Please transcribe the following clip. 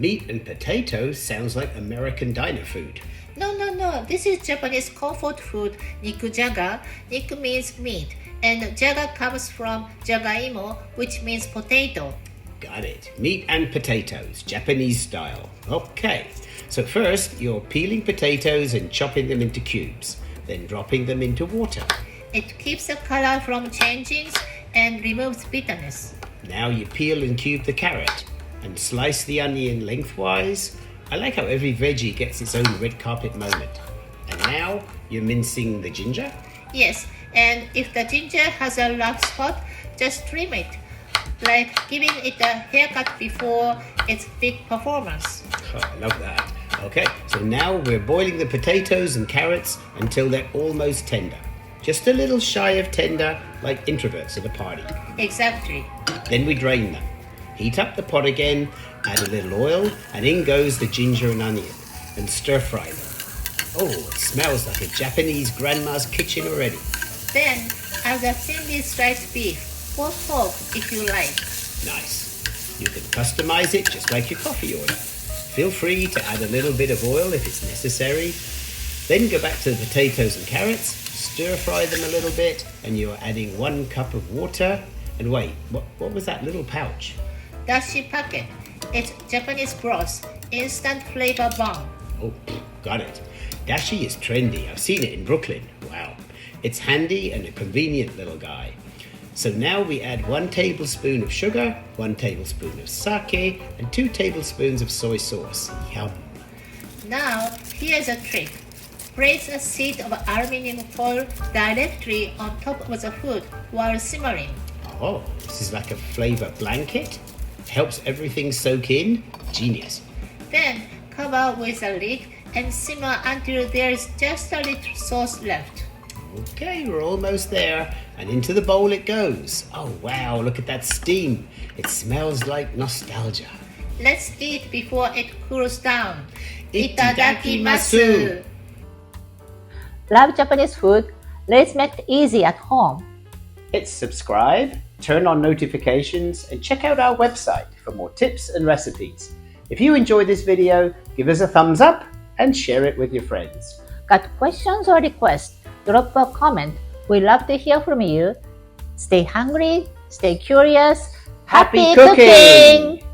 Meat and potatoes sounds like American diner food. No. This is Japanese comfort food, Nikujaga. Niku means meat, and jaga comes from jagaimo, which means potato. Got it. Meat and potatoes, Japanese style. Okay. So first, you're peeling potatoes and chopping them into cubes, then dropping them into water. It keeps the color from changing and removes bitterness. Now you peel and cube the carrot and slice the onion lengthwise. I like how every veggie gets its own red carpet moment. And now you're mincing the ginger? Yes, and if the ginger has a rough spot, just trim it, like giving it a haircut before its big performance. Oh, I love that. Okay, so now we're boiling the potatoes and carrots until they're almost tender. Just a little shy of tender, like introverts at a party. Exactly. Then we drain them. Heat up the pot again, add a little oil, and in goes the ginger and onion, and stir fry them. Oh, it smells like a Japanese grandma's kitchen already. Then add the thinly sliced beef or pork if you like. Nice. You can customize it just like your coffee order. Feel free to add a little bit of oil if it's necessary. Then go back to the potatoes and carrots, stir fry them a little bit, and you're adding 1 cup of water. And wait, what was that little pouch? Dashi packet. It's Japanese broth, instant flavor bomb. Oh, got it. Dashi is trendy. I've seen it in Brooklyn. Wow. It's handy and a convenient little guy. So now we add 1 tablespoon of sugar, 1 tablespoon of sake, and 2 tablespoons of soy sauce. Yum. Now, here's a trick. Place a sheet of aluminum foil directly on top of the food while simmering. Oh, this is like a flavor blanket. Helps everything soak in. Genius. Then cover with a lid and simmer until there's just a little sauce left. Okay, we're almost there. And into the bowl it goes. Oh wow, look at that steam. It smells like nostalgia. Let's eat before it cools down. Itadakimasu. Love Japanese food? Let's make it easy at home. Hit subscribe, turn on notifications, and check out our website for more tips and recipes. If you enjoyed this video, give us a thumbs up and share it with your friends. Got questions or requests? Drop a comment. We love to hear from you. Stay hungry, stay curious. Happy cooking!